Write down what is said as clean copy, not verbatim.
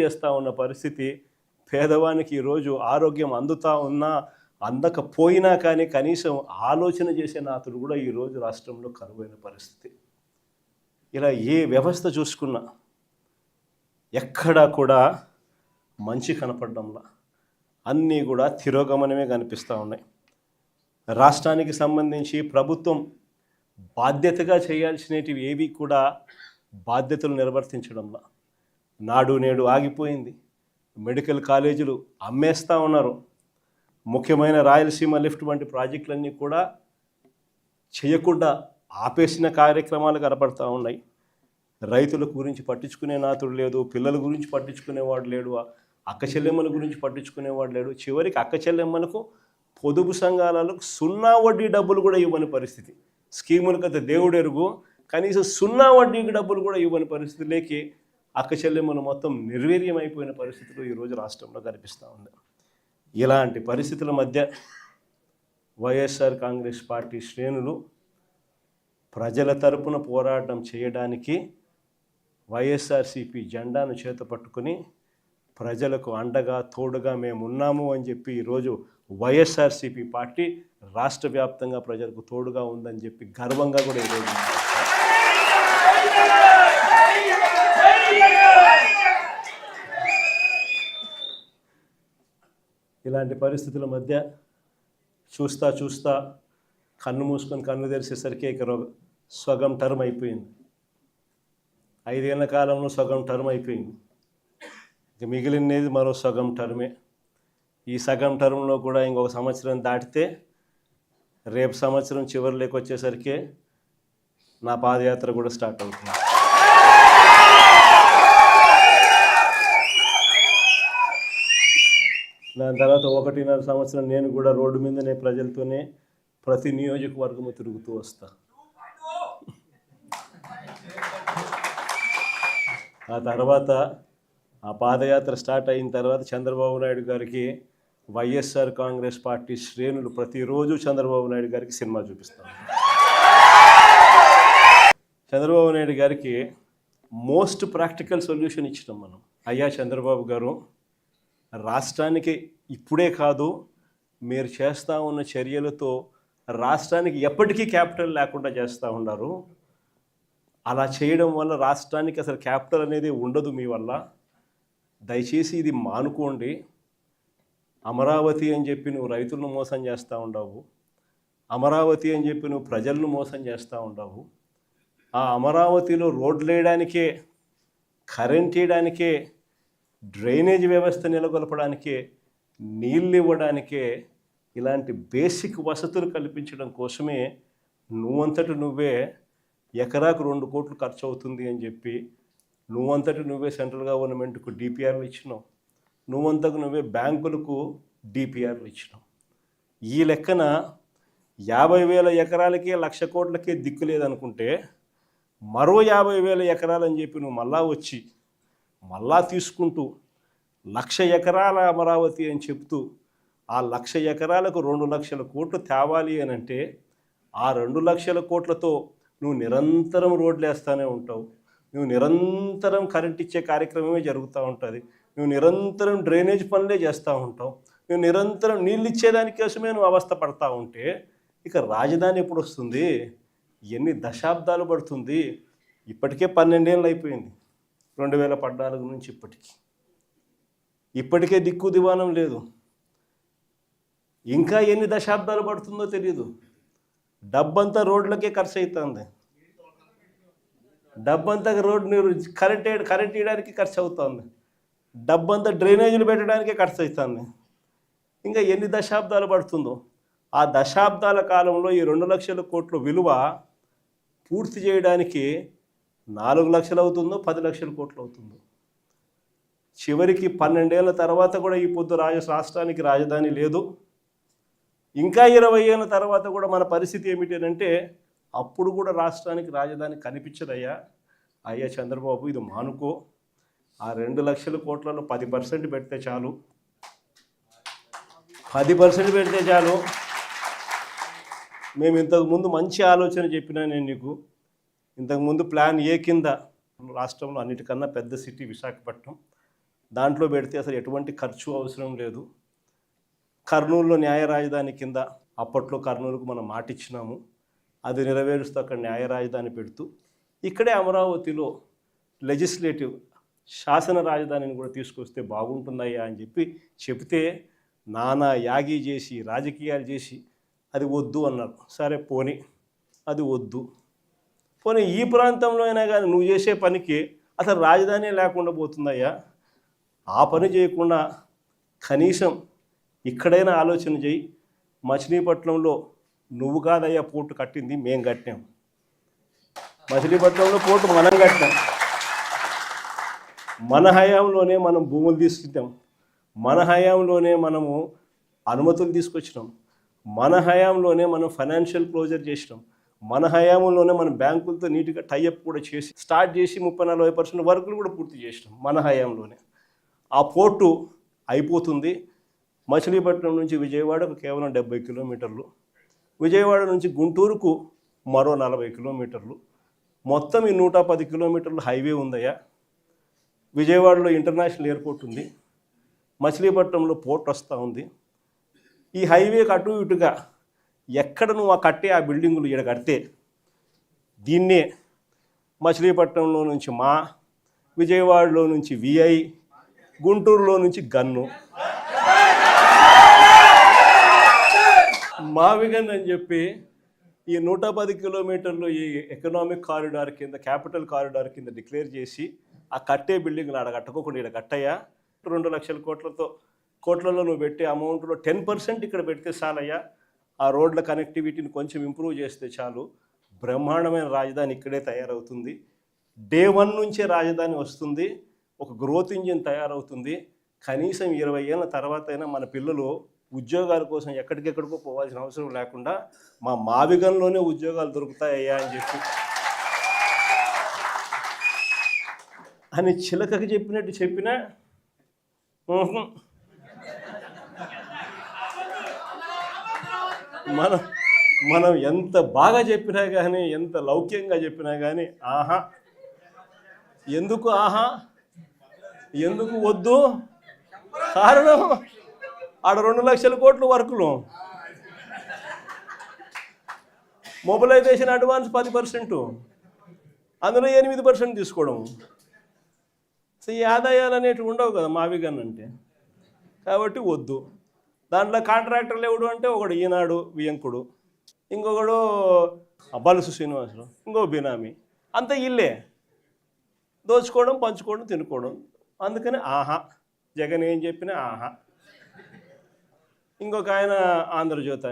చేస్తూ ఉన్న పరిస్థితి. పేదవానికి ఈరోజు ఆరోగ్యం అందుతా ఉన్నా అందకపోయినా కానీ కనీసం ఆలోచన చేసే నాతుడు కూడా ఈరోజు రాష్ట్రంలో కరువైన పరిస్థితి. ఇలా ఏ వ్యవస్థ చూసుకున్నా ఎక్కడా కూడా మంచి కనపడడంలా, అన్నీ కూడా తిరోగమనమే కనిపిస్తూ ఉన్నాయి. రాష్ట్రానికి సంబంధించి ప్రభుత్వం బాధ్యతగా చేయాల్సినవి ఏవి కూడా బాధ్యతలు నిర్వర్తించడంలా. నాడు నేడు ఆగిపోయింది. మెడికల్ కాలేజీలు అమ్మేస్తూ ఉన్నారు. ముఖ్యమైన రాయలసీమ లిఫ్ట్ వంటి ప్రాజెక్టులన్నీ కూడా చేయకుండా ఆపేసిన కార్యక్రమాలు కనపడతా ఉన్నాయి. రైతుల గురించి పట్టించుకునే నాతుడు లేదు, పిల్లల గురించి పట్టించుకునేవాడు లేడు, అక్క చెల్లెమ్మల గురించి పట్టించుకునేవాడు లేడు. చివరికి అక్క చెల్లెమ్మలకు పొదుపు సంఘాలకు 0 వడ్డీ డబ్బులు కూడా ఇవ్వని పరిస్థితి. స్కీములు కదా దేవుడు ఎరుగు, కనీసం 0 వడ్డీకి డబ్బులు కూడా ఇవ్వని పరిస్థితిలోకి అక్క చెల్లెమ్మలు మొత్తం నిర్వీర్యమైపోయిన పరిస్థితులు ఈరోజు రాష్ట్రంలో కనిపిస్తూ ఉంది. ఇలాంటి పరిస్థితుల మధ్య వైఎస్ఆర్ కాంగ్రెస్ పార్టీ శ్రేణులు ప్రజల తరపున పోరాటం చేయడానికి వైఎస్ఆర్సీపీ జెండాను చేత పట్టుకుని ప్రజలకు అండగా తోడుగా మేమున్నాము అని చెప్పి ఈరోజు వైఎస్ఆర్సీపీ పార్టీ రాష్ట్ర వ్యాప్తంగా ప్రజలకు తోడుగా ఉందని చెప్పి గర్వంగా కూడా ఈరోజు ఇలాంటి పరిస్థితుల మధ్య చూస్తా కన్ను మూసుకొని కన్ను తెరిసేసరికి ఇక సగం టర్మ్ అయిపోయింది. 5 ఏళ్ల కాలంలో సగం టర్మ్ అయిపోయింది. ఇక మిగిలినది మరో సగం టర్మే. ఈ సగం టర్మ్లో కూడా ఇంకొక సంవత్సరం దాటితే రేపు సంవత్సరం చివరిలోకి వచ్చేసరికి నా పాదయాత్ర కూడా స్టార్ట్ అవుతుంది. దాని తర్వాత 1.5 సంవత్సరం నేను కూడా రోడ్డు మీదనే ప్రజలతోనే ప్రతి నియోజకవర్గము తిరుగుతూ వస్తా. ఆ తర్వాత ఆ పాదయాత్ర స్టార్ట్ అయిన తర్వాత చంద్రబాబు నాయుడు గారికి వైఎస్ఆర్ కాంగ్రెస్ పార్టీ శ్రేణులు ప్రతిరోజు చంద్రబాబు నాయుడు గారికి సినిమా చూపిస్తాం. చంద్రబాబు నాయుడు గారికి మోస్ట్ ప్రాక్టికల్ సొల్యూషన్ ఇచ్చినాం మనం. అయ్యా చంద్రబాబు గారు, రాష్ట్రానికి ఇప్పుడే కాదు, మీరు చేస్తూ ఉన్న చర్యలతో రాష్ట్రానికి ఎప్పటికీ క్యాపిటల్ లేకుండా చేస్తూ ఉన్నారు. అలా చేయడం వల్ల రాష్ట్రానికి అసలు క్యాపిటల్ అనేది ఉండదు మీ వల్ల. దయచేసి ఇది మానుకోండి. అమరావతి అని చెప్పి నువ్వు రైతులను మోసం చేస్తూ ఉండవు, అమరావతి అని చెప్పి నువ్వు ప్రజలను మోసం చేస్తూ ఉండవు. ఆ అమరావతిలో రోడ్లు వేయడానికే, కరెంట్ వేయడానికే, డ్రైనేజ్ వ్యవస్థ నెలకొల్పడానికే, నీళ్ళు ఇవ్వడానికే, ఇలాంటి బేసిక్ వసతులు కల్పించడం కోసమే నువ్వంతటి నువ్వే ఎకరాకు 2 కోట్లు ఖర్చు అవుతుంది అని చెప్పి నువ్వంతటి నువ్వే సెంట్రల్ గవర్నమెంట్కు డిపిఆర్లు ఇచ్చినావు, నువ్వంతకు నువ్వే బ్యాంకులకు డిపిఆర్లు ఇచ్చినావు. ఈ లెక్కన 50,000 ఎకరాలకే 1,00,000 కోట్లకే దిక్కు లేదనుకుంటే మరో 50,000 ఎకరాలని చెప్పి నువ్వు మళ్ళా వచ్చి మళ్ళా తీసుకుంటూ 1,00,000 ఎకరాల అమరావతి అని చెప్తూ ఆ 1,00,000 ఎకరాలకు 2,00,000 కోట్లు తేవాలి అని అంటే ఆ 2,00,000 కోట్లతో నువ్వు నిరంతరం రోడ్లు వేస్తూనే ఉంటావు, నువ్వు నిరంతరం కరెంట్ ఇచ్చే కార్యక్రమమే జరుగుతూ ఉంటుంది, నువ్వు నిరంతరం డ్రైనేజ్ పనులే చేస్తూ ఉంటావు, నువ్వు నిరంతరం నీళ్ళు ఇచ్చేదానికోసమే నువ్వు అవస్థ పడతా ఉంటే ఇక రాజధాని ఎప్పుడు వస్తుంది? ఎన్ని దశాబ్దాలు పడుతుంది? ఇప్పటికే 12 ఏళ్ళు అయిపోయింది 2014 నుంచి ఇప్పటికే దిక్కు దివానం లేదు. ఇంకా ఎన్ని దశాబ్దాలు పడుతుందో తెలియదు. డబ్బంతా రోడ్లకే ఖర్చు అవుతుంది, డబ్బంతా కరెంట్ ఇవ్వడానికి ఖర్చు అవుతుంది, డబ్బంతా డ్రైనేజీలు పెట్టడానికే ఖర్చు అవుతుంది. ఇంకా ఎన్ని దశాబ్దాలు పడుతుందో. ఆ దశాబ్దాల కాలంలో ఈ 2,00,000 కోట్ల విలువ పూర్తి చేయడానికి 4 లక్షలు అవుతుందో 10 లక్షల కోట్లు అవుతుందో. చివరికి 12 ఏళ్ళ తర్వాత కూడా ఈ పొద్దు రాష్ట్రానికి రాజధాని లేదు. ఇంకా 20 ఏళ్ళ తర్వాత కూడా మన పరిస్థితి ఏమిటి అంటే అప్పుడు కూడా రాష్ట్రానికి రాజధాని కనిపించదయ్యా. అయ్యా చంద్రబాబు, ఇది మానుకో. ఆ 2 లక్షల కోట్లలో 10% పెడితే చాలు, 10% పెడితే చాలు. మేము ఇంతకుముందు మంచి ఆలోచన చెప్పినా నేను నీకు. ఇంతకుముందు ప్లాన్ ఏ కింద రాష్ట్రంలో అన్నిటికన్నా పెద్ద సిటీ విశాఖపట్నం, దాంట్లో పెడితే అసలు ఎటువంటి ఖర్చు అవసరం లేదు. కర్నూలులో న్యాయ రాజధాని కింద అప్పట్లో కర్నూలుకు మనం మాట ఇచ్చినాము, అది నెరవేరుస్తూ అక్కడ న్యాయ రాజధాని పెడుతూ ఇక్కడే అమరావతిలో లెజిస్లేటివ్ శాసన రాజధానిని కూడా తీసుకొస్తే బాగుంటుందయ్యా అని చెప్తే నానా యాగి చేసి రాజకీయాలు చేసి అది వద్దు అన్నారు. సరే పోనీ అది వద్దు, పోనీ ఈ ప్రాంతంలో అయినా కానీ నువ్వు చేసే పనికి అసలు రాజధాని లేకుండా పోతుందయ్యా, ఆ పని చేయకుండా కనీసం ఇక్కడైనా ఆలోచన చేయి. మచిలీపట్నంలో నువ్వు కాదయ్యా పోర్టు కట్టింది, మేము కట్టాం. మచిలీపట్నంలో పోర్టు మనం కట్టాం, మన హయాంలోనే మనం భూములు తీసుకుంటాం, మన హయాంలోనే మనము అనుమతులు తీసుకొచ్చినాం, మన హయాంలోనే మనం ఫైనాన్షియల్ క్లోజర్ చేసినాం, మన హయాంలోనే మనం బ్యాంకులతో నీట్గా టైఅప్ కూడా చేసి స్టార్ట్ చేసి 30-40% వర్కులు కూడా పూర్తి చేసినాం మన హయాంలోనే. ఆ పోర్టు అయిపోతుంది. మచిలీపట్నం నుంచి విజయవాడకు కేవలం 70 కిలోమీటర్లు, విజయవాడ నుంచి గుంటూరుకు మరో 40 కిలోమీటర్లు, మొత్తం ఈ 110 కిలోమీటర్లు హైవే ఉందయ్యా. విజయవాడలో ఇంటర్నేషనల్ ఎయిర్పోర్ట్ ఉంది, మచిలీపట్నంలో పోర్ట్ వస్తూ ఉంది. ఈ హైవేకి అటు ఇటుగా ఎక్కడ నువ్వు కట్టే ఆ బిల్డింగులు ఇక్కడ కడితే దీన్నే మచిలీపట్నంలో నుంచి విజయవాడలో నుంచి విఐ, గుంటూరులో నుంచి గన్ను, మావిగన్ అని చెప్పి ఈ 110 కిలోమీటర్లు ఈ ఎకనామిక్ కారిడార్ కింద, క్యాపిటల్ కారిడార్ కింద డిక్లేర్ చేసి ఆ కట్టే బిల్డింగ్లు ఆడ కట్టుకోకుండా ఇక్కడ కట్టయ్యా. 2 లక్షల కోట్లలో నువ్వు పెట్టే అమౌంట్లో 10% ఇక్కడ పెడితే చాలయ్యా. ఆ రోడ్ల కనెక్టివిటీని కొంచెం ఇంప్రూవ్ చేస్తే చాలు, బ్రహ్మాండమైన రాజధాని ఇక్కడే తయారవుతుంది. డే 1 నుంచే రాజధాని వస్తుంది, ఒక గ్రోత్ ఇంజిన్ తయారవుతుంది. కనీసం 20 ఏళ్ళ తర్వాత అయినా మన పిల్లలు ఉద్యోగాల కోసం ఎక్కడికెక్కడికో పోవాల్సిన అవసరం లేకుండా మా మావిగంలోనే ఉద్యోగాలు దొరుకుతాయ్యా అని చిలకకి చెప్పినట్టు చెప్పినా మనం ఎంత బాగా చెప్పినా కానీ, ఎంత లౌక్యంగా చెప్పినా కానీ ఆహా, ఎందుకు ఆహా, ఎందుకు వద్దు? కారణం ఆడ 2 లక్షల కోట్ల వర్కులు, మొబిలైజేషన్ అడ్వాన్స్ 10%, అందులో 8% తీసుకోవడం. సో ఈ ఆదాయాలు అనేటివి ఉండవు కదా మావిగన్ అంటే, కాబట్టి వద్దు. దాంట్లో కాంట్రాక్టర్లు ఎవడు అంటే ఒకడు ఈనాడు వియంకుడు, ఇంకొకడు బలుసు శ్రీనివాసులు, ఇంకో బినామీ, అంత ఇల్లే దోచుకోవడం, పంచుకోవడం, తినుకోవడం. అందుకని ఆహా, జగన్ ఏం చెప్పినా ఆహా. ఇంకొక ఆయన ఆంధ్రజ్యోతి